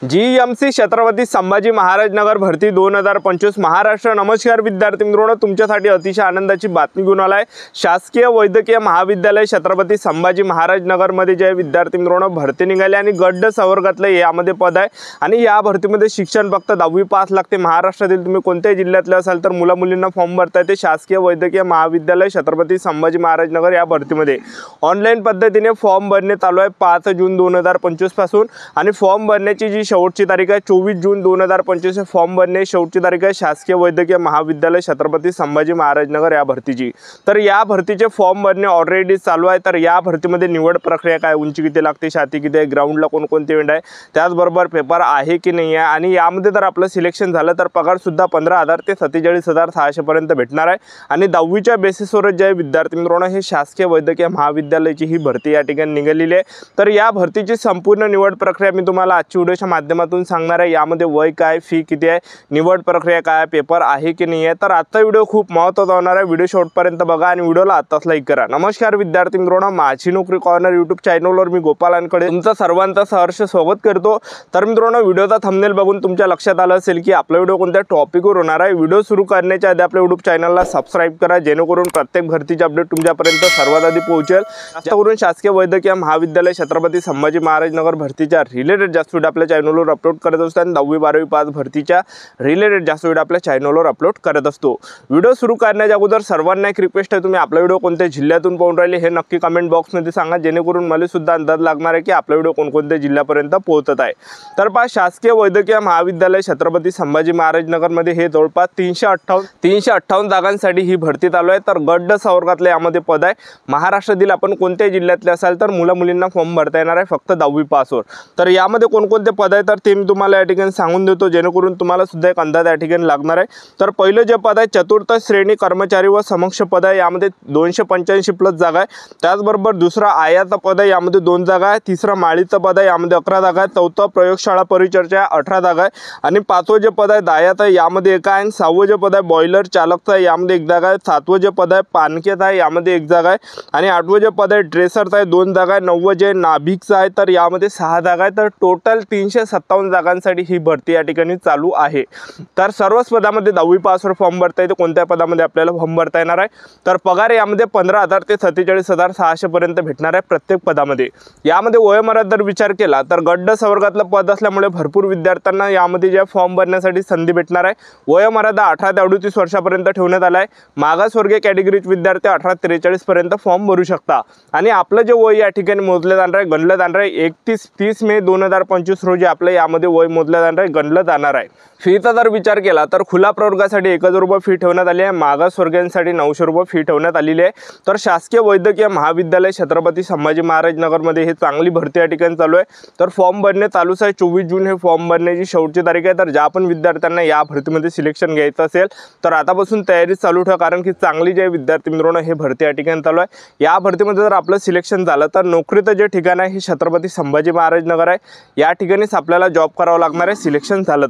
GMC Chhatrapati Sambhaji Maharaj नगर भरती 2025 महाराष्ट्र। नमस्कार विद्यार्थी मित्रांनो, तुमच्यासाठी अतिशय आनंदाची बातमी घेऊन आलाय। शासकीय वैद्यकीय महाविद्यालय छत्रपती संभाजी महाराज नगर मध्ये जे विद्यार्थी मित्रांनो भरती निघाली आणि गट संवर्गातले यामध्ये पद आहे आणि या भरतीमध्ये शिक्षण फक्त 10वी पास लागते। महाराष्ट्रातील तुम्ही कोणत्याही जिल्ह्यातले असाल तर मुला मुलींना फॉर्म भरता येते। शासकीय वैद्यकीय महाविद्यालय छत्रपती संभाजी महाराज नगर या भरतीमध्ये ऑनलाईन पद्धतीने फॉर्म भरणे चालू आहे 5 जून 2025 पासून आणि फॉर्म भरण्याची जी शेवटची तारीख आहे 24 जून 2025 फॉर्म भरणे शेवटची तारीख आहे शासकीय वैद्यकीय महाविद्यालय छत्रपती संभाजी महाराज नगर या भरतीची। तर या भरतीचे फॉर्म भरणे ऑलरेडी चालू आहे। तर या भरतीमध्ये निवड प्रक्रिया काय, उंची किती लागते, छाती किती आहे, ग्राउंडला कोणकोणते इव्हेंट आहे, त्याचबरोबर पेपर आहे की नाही आहे आणि यामध्ये जर आपलं सिलेक्शन झालं तर पगार सुद्धा 15,000 ते 47,600 पर्यंत भेटणार आहे आणि 10वीच्या बेसिसवर जे विद्यार्थी मित्रांनो हे शासकीय वैद्यकीय महाविद्यालयाची ही भरती या ठिकाणी निघालेली आहे। तर या भरतीची संपूर्ण निवड प्रक्रिया मी तुम्हाला आजच्या व्हिडिओच्या माध्यमातून सांगणार आहे। यामध्ये वय काय, फी किती आहे, निवड प्रक्रिया काय, पेपर आहे की नाही आहे। तर आजचा व्हिडिओ खूप महत्त्वाचा होणार आहे। व्हिडिओ शेवटपर्यंत बघा आणि व्हिडिओला आताच लाईक करा। नमस्कार विद्यार्थी मित्रांनो, माझी नोकरी कॉर्नर यूट्यूब चॅनलवर मी गोपाल वानखडे तुमचं सर्वांचं सहर्ष स्वागत करतो। तर मित्रांनो, व्हिडिओचा थंबनेल बघून तुमच्या लक्षात आलं असेल की आपला व्हिडिओ कोणत्या टॉपिकवर होणार आहे। व्हिडिओ सुरू करण्याच्या आधी आपल्या यूट्यूब चॅनलला सबस्क्राइब करा जेणेकरून प्रत्येक भरतीचे अपडेट तुमच्यापर्यंत सर्वात आधी पोहोचेल। जास्त करून शासकीय वैद्यकीय महाविद्यालय छत्रपती संभाजी महाराज नगर भरतीच्या रिलेटेड जास्त व्हिडिओ आपल्या चॅनलवर अपलोड करत असतो आणि 10वी 12वी पास भरतीच्या रिलेटेड जास्त व्हिडिओ आपल्या चॅनलवर अपलोड करत असतो। व्हिडिओ सुरू करण्याच्या अगोदर सर्वांना एक रिक्वेस्ट आहे, तुम्ही आपला व्हिडिओ कोणत्या जिल्ह्यातून पाहून राहिले हे नक्की कमेंट बॉक्समध्ये सांगा जेणेकरून मला सुद्धा अंदाज लागणार आहे की आपला व्हिडिओ कोणकोणत्या जिल्ह्यापर्यंत पोहोचत आहे। तर पहा, शासकीय वैद्यकीय महाविद्यालय छत्रपती संभाजी महाराज नगरमध्ये हे जवळपास 358 जागांसाठी ही भरती चालू आहे। तर गट संवर्गातले यामध्ये पद आहे। महाराष्ट्रातील आपण कोणत्याही जिल्ह्यातले असाल तर मुला मुलींना फॉर्म भरता येणार आहे फक्त 10वी पासवर। तर यामध्ये कोणकोणते पद आहे तर ते मी तुम्हाला या ठिकाणी सांगून देतो जेणेकरून तुम्हाला सुद्धा एक अंदाज या ठिकाणी लागणार आहे। तर पहिलं जे पद आहे चतुर्थ श्रेणी कर्मचारी व समक्ष पद आहे, यामध्ये 285 प्लस जागा आहे। त्याचबरोबर दुसरा आयाचा पद आहे, यामध्ये 2 जागा आहे। तिसरा माळीचं पद आहे, यामध्ये 11 जागा आहे। चौथं प्रयोगशाळा परिचर्या 18 जागा आहे आणि 5वं जे पद आहे दायाचं आहे, यामध्ये 1 आहे। 6वं जे पद आहे बॉयलर चालकचं आहे, यामध्ये 1 जागा आहे। 7वं जे पद आहे पानकेचं आहे, यामध्ये 1 जागा आहे आणि 8वं जे पद आहे ड्रेसरचं आहे, 2 जागा आहे। 9वं जे नाभिकचं आहे तर यामध्ये 6 जागा आहे। तर टोटल 357 जागांसाठी ही भरती या ठिकाणी चालू आहे। तर सर्वच पदामध्ये 10वी पासवर फॉर्म भरता येते। कोणत्या पदामध्ये आपल्याला फॉर्म भरता येणार आहे तर पगार यामध्ये 15,000 ते 47,600 पर्यंत भेटणार आहे प्रत्येक पदामध्ये। यामध्ये वयोमर्यादा जर विचार केला तर गट संवर्गातलं पद असल्यामुळे भरपूर विद्यार्थ्यांना यामध्ये जे फॉर्म भरण्यासाठी संधी भेटणार आहे। वयोमर्यादा 18 ते 38 वर्षापर्यंत ठेवण्यात आला आहे। मागासवर्गीय कॅटेगरीचे विद्यार्थी 18 ते 43 पर्यंत फॉर्म भरू शकता आणि आपलं जे वय या ठिकाणी मोजलं जाणार आहे, गणलं जाणार आहे 30 मे 2025 रोजी आपलं यामध्ये वय मोजलं जाणार आहे, गणलं जाणार आहे। फीचा जर विचार केला तर खुला प्रवर्गासाठी 1000 रुपये फी ठेवण्यात आली आहे। मागासवर्गीयांसाठी 900 रुपये फी ठेवण्यात आलेली आहे। तर शासकीय वैद्यकीय महाविद्यालय छत्रपती संभाजी महाराज नगरमध्ये हे चांगली भरती या ठिकाणी चालू आहे। तर फॉर्म भरणे चालूच आहे। 24 जून हे फॉर्म भरण्याची शेवटची तारीख आहे। तर ज्या पण विद्यार्थ्यांना या भरतीमध्ये सिलेक्शन घ्यायचं असेल तर आतापासून तयारी चालू ठेवा, कारण की चांगली जे विद्यार्थी मित्रांनो हे भरती या ठिकाणी चालू आहे। या भरतीमध्ये जर आपलं सिलेक्शन झालं तर नोकरीचं जे ठिकाण आहे हे छत्रपती संभाजी महाराज नगर आहे। या ठिकाणीच आपल्याला जॉब करावं लागणार आहे सिलेक्शन झालं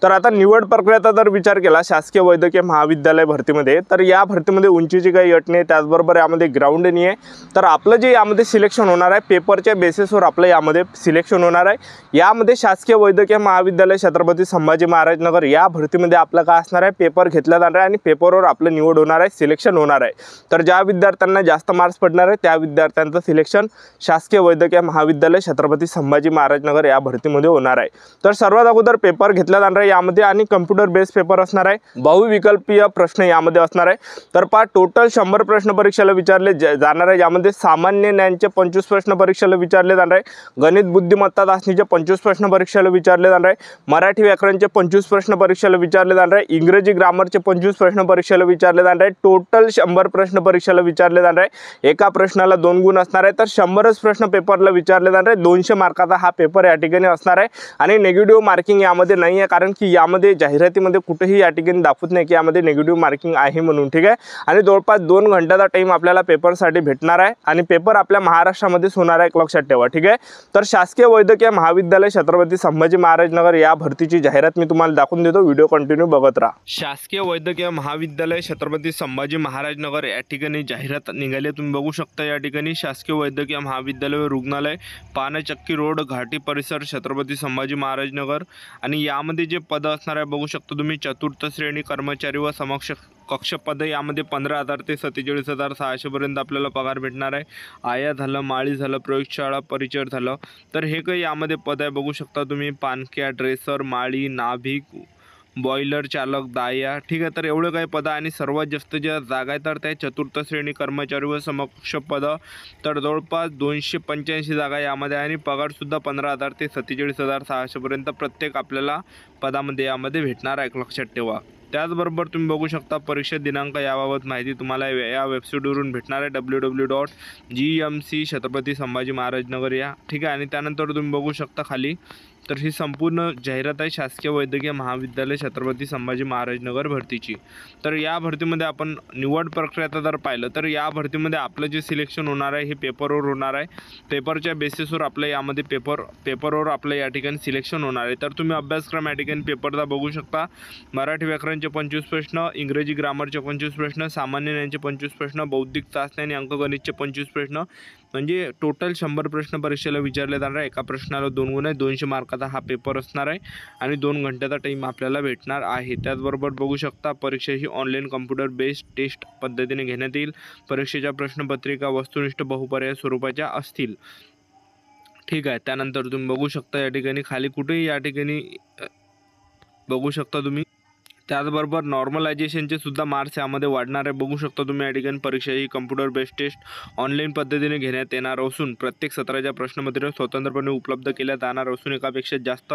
तर आता निवड प्रक्रियेचा जर विचार केला शासकीय वैद्यकीय महाविद्यालय भरतीमध्ये तर या भरतीमध्ये उंचीची काही अट नाही, त्याचबरोबर यामध्ये ग्राउंड नाही आहे। तर आपलं जे यामध्ये सिलेक्शन होणार आहे पेपरच्या बेसिसवर आपलं यामध्ये सिलेक्शन होणार आहे। यामध्ये शासकीय वैद्यकीय महाविद्यालय छत्रपती संभाजी महाराज नगर या भरतीमध्ये आपलं काय असणार आहे, पेपर घेतला जाणार आहे आणि पेपरवर आपलं निवड होणार आहे, सिलेक्शन होणार आहे। तर ज्या विद्यार्थ्यांना जास्त मार्क्स पडणार आहे त्या विद्यार्थ्यांचं सिलेक्शन शासकीय वैद्यकीय महाविद्यालय छत्रपती संभाजी महाराज नगर या भरतीमध्ये होणार आहे। तर सर्वात अगोदर पेपर घेतला जाणार आहे यामध्ये आणि कम्प्युटर बेस पेपर असणार आहे। बहुविकल्पीय प्रश्न यामध्ये असणार आहे। तर टोटल 100 प्रश्न परीक्षेला विचारले जाणार आहे। यामध्ये सामान्य ज्ञानचे 25 प्रश्न परीक्षेला विचारले जाणार आहे। गणित बुद्धिमत्ता चाचणीचे 25 प्रश्न परीक्षेला विचारले जाणार आहे। मराठी व्याकरणचे 25 प्रश्न परीक्षेला विचारले जाणार आहे। इंग्रजी ग्रामरचे 25 प्रश्न परीक्षेला विचारले जाणार आहे। टोटल 100 प्रश्न परीक्षेला विचारले जाणार आहे। एका प्रश्नाला 2 गुण असणार आहे। तर 100च प्रश्न पेपरला विचारले जाणार आहे। 200 मार्काचा हा पेपर या ठिकाणी असणार आहे आणि नेगेटिव्ह मार्किंग यामध्ये नाही आहे, कारण की यामध्ये जाहिरातीमध्ये कुठेही या ठिकाणी दाखवत नाही की यामध्ये नेगेटिव्ह मार्किंग आहे म्हणून, ठीक आहे। आणि जवळपास 2 घंट्याचा टाइम आपल्याला पेपरसाठी भेटणार आहे आणि पेपर आपल्या महाराष्ट्रामध्येच होणार आहे, लक्षात ठेवा, ठीक आहे। तर शासकीय वैद्यकीय महाविद्यालय छत्रपती संभाजी महाराज नगर या भरतीची जाहिरात मी तुम्हाला दाखवून देतो, व्हिडिओ कंटिन्यू बघत राहा। शासकीय वैद्यकीय महाविद्यालय छत्रपती संभाजी महाराज नगर या ठिकाणी जाहिरात निघाली, तुम्ही बघू शकता। या ठिकाणी शासकीय वैद्यकीय महाविद्यालय रुग्णालय पानचक्की रोड घाटी परिसर छत्रपती छत्रपती संभाजी महाराज नगर। आणि यामध्ये जे पद असणार आहे बघू शकता तुम्ही, चतुर्थ श्रेणी कर्मचारी व समक्ष कक्ष पद यामध्ये 15,000 ते 47,600 पर्यंत आपल्याला पगार भेटणार आहे। आया झालं, माळी झालं, प्रयोगशाळा परिचर झालं, तर हे काही यामध्ये पद आहे बघू शकता तुम्ही। पानक्या, ड्रेसर, माळी, नाभिक, बॉयलर चालक, दाया, ठीक आहे। तर एवढे काही पद आणि सर्वात जास्त ज्या जागा आहेत तर त्या चतुर्थ श्रेणी कर्मचारी व समक्ष पद, तर जवळपास 285 जागा यामध्ये आहे आणि पगारसुद्धा 15,000 ते 47,600 पर्यंत प्रत्येक आपल्याला पदामध्ये यामध्ये भेटणार आहे, लक्षात ठेवा। त्याचबरोबर तुम्ही बघू शकता परीक्षा दिनांक याबाबत माहिती तुम्हाला या वेबसाईटवरून भेटणार आहे, www.gmc छत्रपती संभाजी महाराज नगर या, ठीक आहे। आणि त्यानंतर तुम्ही बघू शकता खाली, तर ही संपूर्ण जाहिरात आहे शासकीय वैद्यकीय महाविद्यालय छत्रपती संभाजी महाराज नगर भरतीची। तर या भरतीमध्ये आपण निवड प्रक्रिया जर पाहिलं तर या भरतीमध्ये आपलं जे सिलेक्शन होणार आहे हे पेपरवर होणार आहे। पेपरच्या बेसिसवर आपलं यामध्ये पेपरवर आपलं या ठिकाणी सिलेक्शन होणार आहे। तर तुम्ही अभ्यासक्रम या ठिकाणी पेपरचा बघू शकता। मराठी व्याकरणचे 25 प्रश्न, इंग्रजी ग्रामरचे 25 प्रश्न, सामान्य ज्ञानचे 25 प्रश्न, बौद्धिक चाचणी आणि अंकगणितचे 25 प्रश्न, म्हणजे टोटल 100 प्रश्न परीक्षेला विचारले जाणार आहे। एका प्रश्नाला 2 गुण आहे, 200 मार्काचा हा पेपर असणार आहे आणि 2 घंट्याचा टाईम आपल्याला भेटणार आहे। त्याचबरोबर बघू शकता परीक्षा ही ऑनलाईन कम्प्युटर बेस्ड टेस्ट पद्धतीने घेण्यात येईल। परीक्षेच्या प्रश्नपत्रिका वस्तुनिष्ठ बहुपर्याय स्वरूपाच्या असतील, ठीक आहे। त्यानंतर तुम्ही बघू शकता या ठिकाणी खाली कुठेही या ठिकाणी बघू शकता तुम्ही, त्याचबरोबर नॉर्मलायझेशनचे सुद्धा मार्क्स यामध्ये वाढणार आहे। बघू शकता तुम्ही या ठिकाणी परीक्षा ही कम्प्युटर बेस्ड टेस्ट ऑनलाईन पद्धतीने घेण्यात येणार असून प्रत्येक सत्राच्या प्रश्नपत्रिका स्वतंत्रपणे उपलब्ध केल्या जाणार असून एकापेक्षा जास्त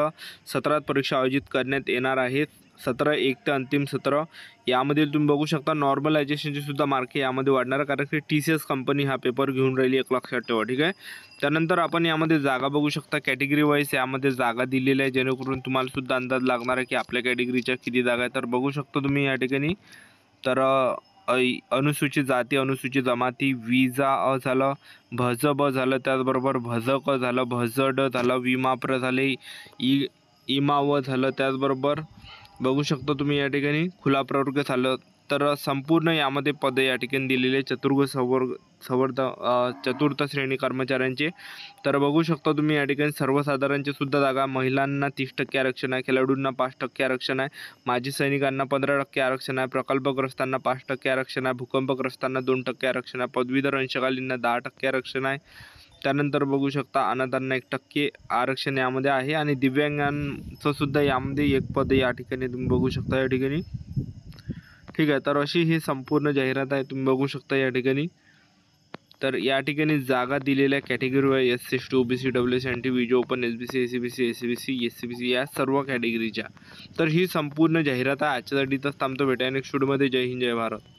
सत्रात परीक्षा आयोजित करण्यात येणार आहेत। सत्र 1 ते अंतिम सत्र यामध्ये तुम्ही बघू शकता नॉर्मलायझेशनचे सुद्धा मार्क यामध्ये वाढणार कारण की TCS कंपनी हा पेपर घेऊन राहिली, एक लक्षात ठेवा, ठीक आहे। त्यानंतर आपण यामध्ये जागा बघू शकता, कॅटेगरी वाईज यामध्ये जागा दिलेल्या आहे जेणेकरून तुम्हाला सुद्धा अंदाज लागणार आहे की आपल्या कॅटेगरीच्या किती जागा आहेत। तर बघू शकतो तुम्ही या ठिकाणी, तर अनुसूचित जाती, अनुसूचित जमाती, विजा अ झालं, भज ब झालं, त्याचबरोबर भज क झालं, भज ड झालं, विमाप्र झाले, इमा व झालं, त्याचबरोबर बघू शकता तुम्ही या ठिकाणी खुला प्रवर्ग झालं। तर संपूर्ण यामध्ये पद या ठिकाणी दिलेले चतुर्थ श्रेणी कर्मचाऱ्यांचे। तर बघू शकता तुम्ही या ठिकाणी सर्वसाधारणचे सुद्धा जागा, महिलांना 30% आरक्षण आहे, खेळाडूंना 5% आरक्षण आहे, माजी सैनिकांना 15% आरक्षण आहे, प्रकल्पग्रस्तांना 5% आरक्षण आहे, भूकंपग्रस्तांना 2% आरक्षण आहे, पदवीधर अंशकालींना 10% आरक्षण आहे। त्यानंतर बघू शकता अनाथांना 1% आरक्षण यामध्ये आहे आणि दिव्यांगांचं सुद्धा यामध्ये 1 पद या ठिकाणी तुम्ही बघू शकता या ठिकाणी, ठीक आहे। तर अशी ही संपूर्ण जाहिरात आहे, तुम्ही बघू शकता या ठिकाणी। तर या ठिकाणी जागा दिलेल्या category SC, ST, OBC, WC, NT, VJ, open, SBC, ACBC, SCBC, SCBC या सर्व कॅटेगरीच्या। तर ही संपूर्ण जाहिरात आहे आजच्यासाठी, तर थांबतो, भेटाय नेक्स्ट व्हिडिओमध्ये। जय हिंद, जय भारत।